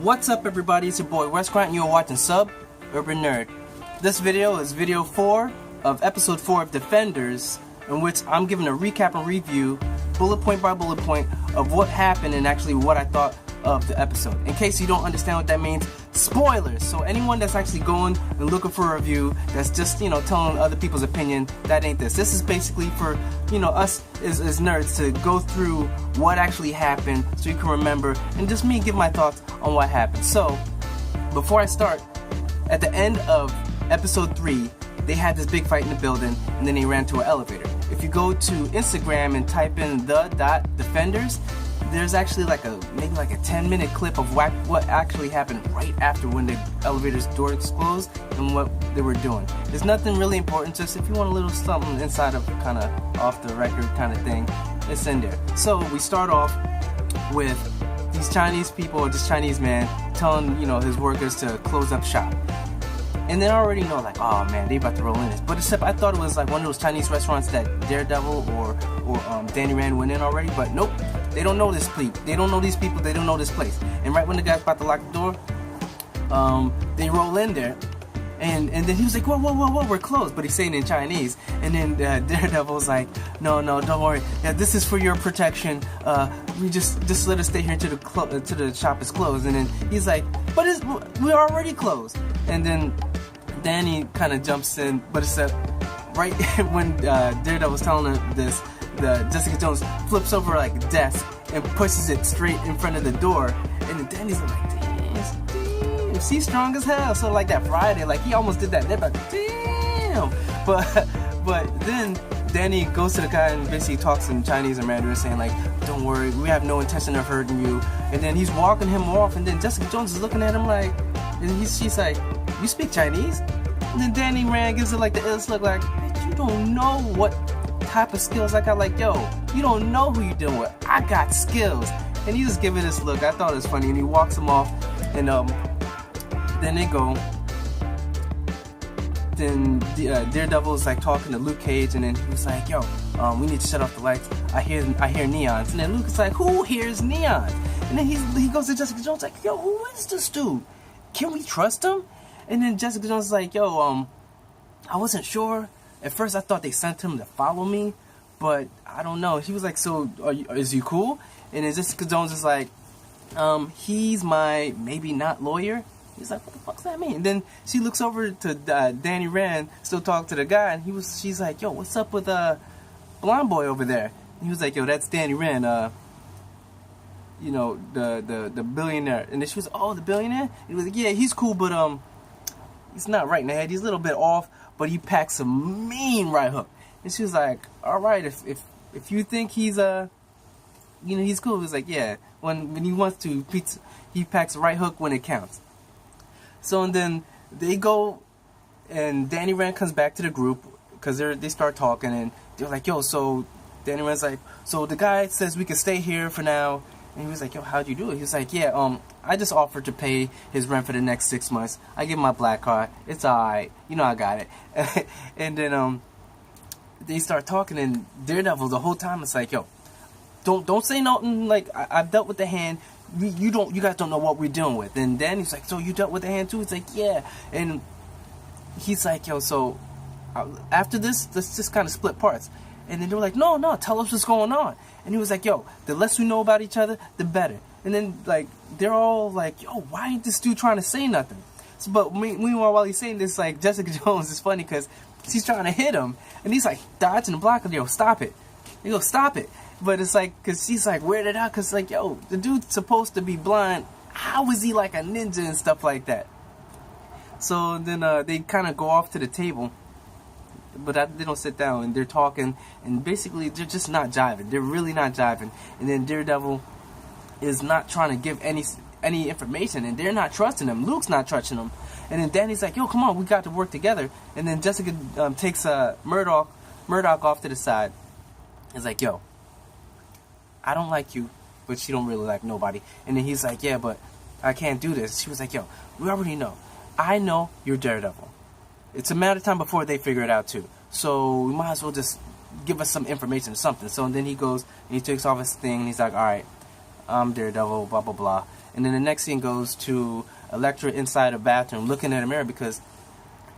What's up, everybody? It's your boy Wes Grant and you're watching Sub Urban Nerd. This video is video 4 of episode 4 of Defenders, in which I'm giving a recap and review, bullet point by bullet point, of what happened and actually what I thought of the episode. In case you don't understand what that means, spoilers! So anyone that's actually going and looking for a review that's just, telling other people's opinion, that ain't this. This is basically for, us as nerds to go through what actually happened so you can remember, and just me give my thoughts on what happened. So, before I start, at the end of episode 3, they had this big fight in the building, and then they ran to an elevator. If you go to Instagram and type in @defenders, there's actually maybe a 10-minute clip of what actually happened right after when the elevator's doors closed and what they were doing. There's nothing really important, just if you want a little something inside of kind of off the record kind of thing, it's in there. So we start off with these Chinese people, or this Chinese man, telling his workers to close up shop. And then I already know, oh man, they about to roll in this. But except I thought it was like one of those Chinese restaurants that Daredevil or Danny Rand went in already. But nope, they don't know this place. They don't know these people. They don't know this place. And right when the guy's about to lock the door, they roll in there. And then he was like, whoa, we're closed. But he's saying in Chinese. And then Daredevil's like, no, don't worry. Yeah, this is for your protection. We just let us stay here until the shop is closed. And then he's like, but we're already closed. And then Danny kind of jumps in, but except right when Daredevil was telling her this, Jessica Jones flips over a desk and pushes it straight in front of the door. And then Danny's like, damn, she's strong as hell. So that Friday, he almost did that. They're like, damn. But then Danny goes to the guy and basically talks in Chinese and Mandarin, saying don't worry, we have no intention of hurting you. And then he's walking him off, and then Jessica Jones is looking at him and she's like, you speak Chinese? And then Danny Rand gives it the illest look, bitch, you don't know what type of skills I got. Yo, you don't know who you're dealing with. I got skills. And he just give it this look. I thought it was funny, and he walks him off, and then they go. Then Daredevil's talking to Luke Cage, and then he was like, yo, we need to shut off the lights. I hear neons. And then Luke is like, who hears neons? And then he goes to Jessica Jones yo, who is this dude? Can we trust him? And then Jessica Jones is like, yo, I wasn't sure. At first I thought they sent him to follow me, but I don't know. He was like, so is you cool? And then Jessica Jones is like, he's my maybe not lawyer. He's like, what the fuck's that mean? And then she looks over to Danny Rand, still talking to the guy, and she's like, yo, what's up with blonde boy over there? And he was like, yo, that's Danny Rand, the billionaire. And then she was, oh, the billionaire? And he was like, yeah, he's cool, but he's not right in the head. He's a little bit off, but he packs a mean right hook. And she was like, all right, if you think he's he's cool. He was like, yeah, when he wants to, he packs a right hook when it counts. So and then they go, and Danny Rand comes back to the group because they start talking, and they're like, yo, so Danny Rand's like, so the guy says we can stay here for now. And he was like, yo, how'd you do it? He was like, yeah, I just offered to pay his rent for the next 6 months. I give him my black card. It's alright. I got it. And then they start talking, and Daredevil the whole time it's like, yo, don't say nothing. I've dealt with the hand. You guys don't know what we're dealing with. And then he's like, so you dealt with the hand too? He's like, yeah. And he's like, yo, so after this, let's just kind of split parts. And then they were like, no, tell us what's going on. And he was like, yo, the less we know about each other, the better. And then, they're all like, yo, why ain't this dude trying to say nothing? So, but meanwhile, while he's saying this, Jessica Jones is funny because she's trying to hit him. And he's dodging the block, and yo, stop it. He goes, stop it. But it's because she's weirded out because, yo, the dude's supposed to be blind. How is he a ninja and stuff like that? So then they kind of go off to the table. But they don't sit down, and they're talking, and basically they're just not jiving. They're really not jiving. And then Daredevil is not trying to give any information, and they're not trusting him. Luke's not trusting him. And then Danny's like, yo, come on, we got to work together. And then Jessica takes Murdoch off to the side. He's like, yo, I don't like you, but she don't really like nobody. And then he's like, yeah, but I can't do this. She was like, yo, we already know. I know you're Daredevil. It's a matter of time before they figure it out too. So we might as well just give us some information or something. So then he goes and he takes off his thing and he's like, alright, I'm Daredevil, blah blah blah. And then the next scene goes to Elektra inside a bathroom looking at a mirror, because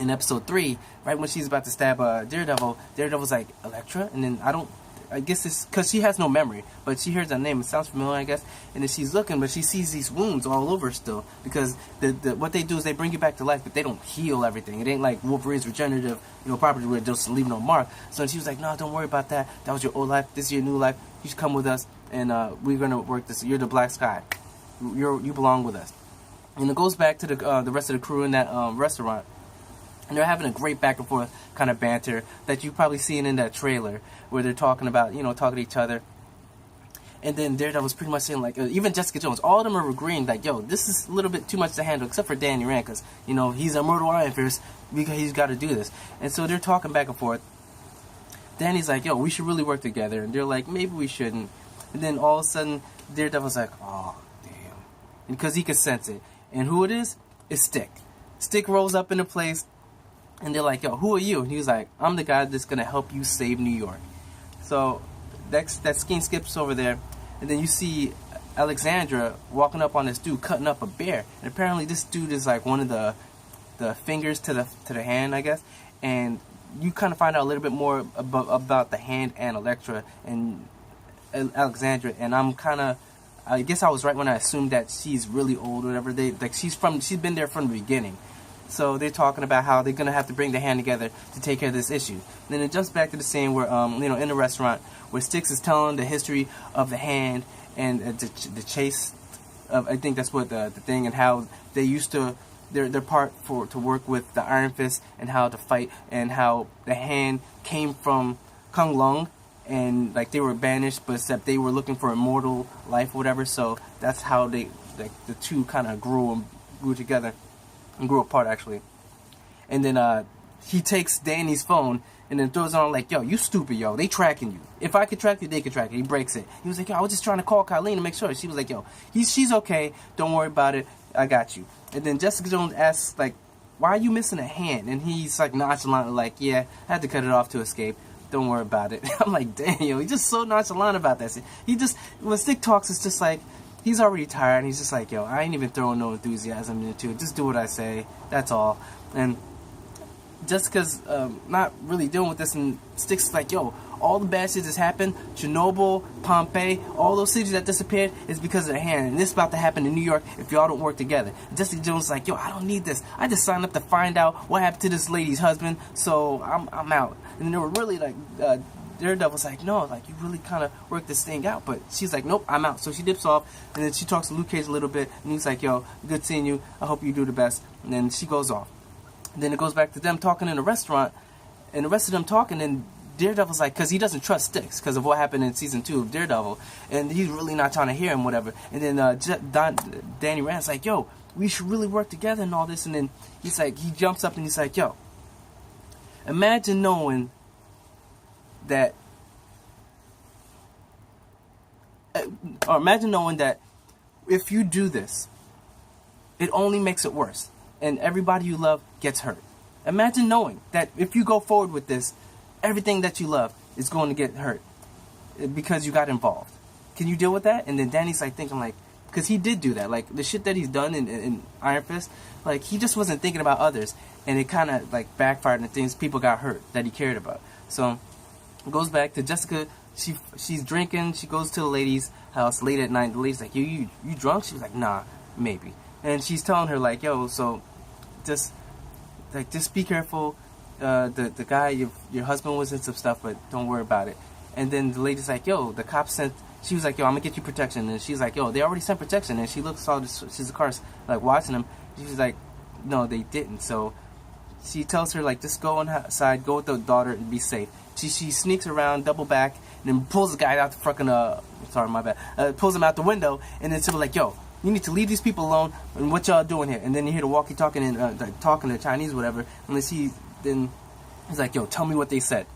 in episode 3, right when she's about to stab Daredevil, Daredevil's like, Elektra? And then I guess it's because she has no memory, but she hears that name. It sounds familiar, I guess. And then she's looking, but she sees these wounds all over still, because what they do is they bring you back to life, but they don't heal everything. It ain't like Wolverine's regenerative, property where it just leave no mark. So she was like, no, don't worry about that. That was your old life. This is your new life. You should come with us, and we're gonna work this. You're the Black Sky. You belong with us. And it goes back to the rest of the crew in that restaurant. And they're having a great back and forth kind of banter that you've probably seen in that trailer, where they're talking about, talking to each other. And then Daredevil's pretty much saying, like, even Jessica Jones, all of them are agreeing, like, yo, this is a little bit too much to handle, except for Danny Rand, because, he's a Immortal Iron Fist, because he's got to do this. And so they're talking back and forth. Danny's like, yo, we should really work together. And they're like, maybe we shouldn't. And then all of a sudden, Daredevil's like, oh, damn. Because he can sense it. And who it is? It's Stick. Stick rolls up into place. And they're like, yo, who are you? And he was like, I'm the guy that's going to help you save New York. So that scene skips over there. And then you see Alexandra walking up on this dude, cutting up a bear. And apparently this dude is like one of the fingers to the hand, I guess. And you kind of find out a little bit more about the hand and Elektra and Alexandra. And I guess I was right when I assumed that she's really old or whatever. She's been there from the beginning. So they're talking about how they're going to have to bring their hand together to take care of this issue. Then it jumps back to the scene where, in the restaurant, where Styx is telling the history of the hand and the chase. I think that's what the thing, and how they used to, their part to work with the Iron Fist and how to fight, and how the hand came from Kung Lung, and like they were banished, but except they were looking for immortal life or whatever. So that's how the two kind of grew together. And grew apart, actually. And then he takes Danny's phone and then throws it on like, yo, you stupid, yo. They tracking you. If I could track you, they could track you. He breaks it. He was like, yo, I was just trying to call Colleen to make sure. She was like, yo, she's okay. Don't worry about it. I got you. And then Jessica Jones asks, like, why are you missing a hand? And he's like nonchalant, like, yeah, I had to cut it off to escape. Don't worry about it. I'm like, damn, yo, he's just so nonchalant about that. When Stick talks, it's just like, he's already tired, and he's just like, yo, I ain't even throwing no enthusiasm into it. Just do what I say. That's all. And Jessica's not really dealing with this, and Stick's like, yo, all the bad shit that's happened, Chernobyl, Pompeii, all those cities that disappeared, is because of their hand. And this is about to happen in New York if y'all don't work together. And Jessica Jones is like, yo, I don't need this. I just signed up to find out what happened to this lady's husband, so I'm out. And they were really like... Daredevil's like, no, like, you really kind of worked this thing out. But she's like, nope, I'm out. So she dips off, and then she talks to Luke Cage a little bit, and he's like, yo, good seeing you. I hope you do the best. And then she goes off. And then it goes back to them talking in the restaurant, and the rest of them talking, and Daredevil's like, because he doesn't trust Styx because of what happened in season 2 of Daredevil, and he's really not trying to hear him, whatever. And then Danny Rand's like, yo, we should really work together and all this. And then he's like, he jumps up and he's like, yo, imagine knowing that, or imagine knowing that if you do this, it only makes it worse, and everybody you love gets hurt. Imagine knowing that if you go forward with this, everything that you love is going to get hurt because you got involved. Can you deal with that? And then Danny's like thinking, like, because he did do that, like the shit that he's done in Iron Fist, like he just wasn't thinking about others, and it kind of like backfired, and things, people got hurt that he cared about. So goes back to Jessica. She's drinking. She goes to the lady's house late at night. The lady's like, you drunk? She was like, nah, maybe. And she's telling her like, yo, so just be careful. The guy, your husband was in some stuff, but don't worry about it. And then the lady's like, yo, the cops sent. She was like, yo, I'm gonna get you protection. And she's like, yo, they already sent protection. And she looks all this. She's the car's like watching him. She's like, no, they didn't. So she tells her like, just go inside, go with the daughter, and be safe. She sneaks around, double back, and then pulls the guy out the fucking, sorry, my bad, pulls him out the window, and then she'll be like, yo, you need to leave these people alone, and what y'all doing here? And then you hear the walkie-talkie and like, talking to Chinese, whatever, and then he's like, yo, tell me what they said.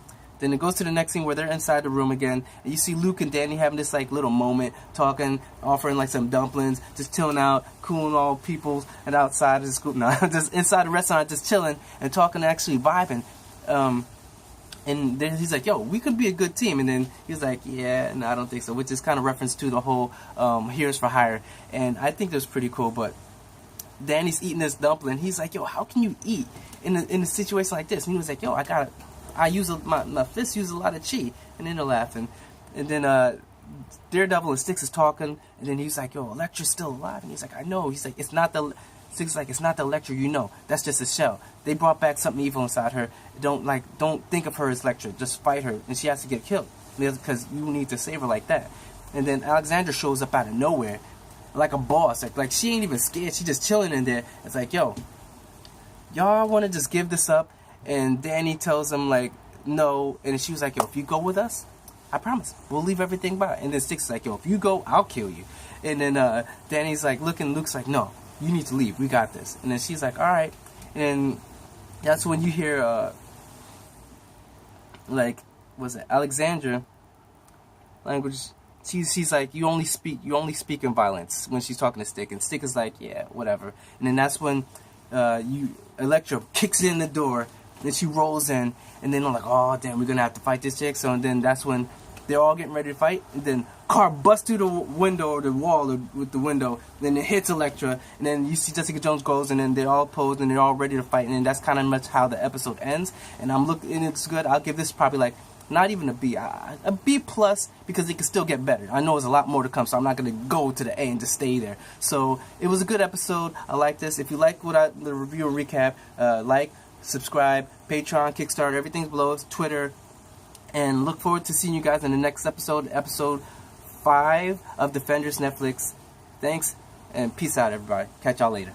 Then it goes to the next scene where they're inside the room again, and you see Luke and Danny having this like little moment, talking, offering like some dumplings, just chilling out, cooling all people, and outside just inside the restaurant, just chilling and talking, actually vibing. And then he's like, yo, we could be a good team. And then he's like, yeah, no, I don't think so. Which is kind of reference to the whole Heroes for Hire. And I think that's pretty cool. But Danny's eating this dumpling. He's like, yo, how can you eat in a situation like this? And he was like, yo, my fist use a lot of chi. And then they're laughing. And then Daredevil and Styx is talking. And then he's like, yo, Elektra's still alive. And he's like, I know. He's like, it's not the... Styx is like, it's not the Elektra you know. That's just a shell. They brought back something evil inside her. Don't think of her as Elektra. Just fight her. And she has to get killed. Because you need to save her like that. And then Alexandra shows up out of nowhere. Like a boss. Like she ain't even scared. She just chilling in there. It's like, yo, y'all want to just give this up? And Danny tells him, like, no. And she was like, yo, if you go with us, I promise, we'll leave everything by. And then Styx is like, yo, if you go, I'll kill you. And then Danny's like looking, Luke's like, no, you need to leave. We got this. And then she's like, all right. And that's when you hear, like, was it Alexandra language? She's like, you only speak in violence when she's talking to Styx. And Styx is like, yeah, whatever. And then that's when Elektra kicks in the door. Then she rolls in, and then I'm like, oh damn, we're gonna have to fight this chick. So and then that's when they're all getting ready to fight, and then car busts through the window or the wall with the window. Then it hits Elektra, and then you see Jessica Jones goes, and then they're all posed and they're all ready to fight, and then that's kind of much how the episode ends. And I'm looking, and it's good. I'll give this probably like not even a B, a B plus, because it can still get better. I know there's a lot more to come, so I'm not gonna go to the A and just stay there. So it was a good episode. I like this. If you like the review or recap, like, subscribe, Patreon, Kickstarter, everything's below, Twitter, and look forward to seeing you guys in the next episode, episode 5 of Defenders Netflix. Thanks, and peace out, everybody. Catch y'all later.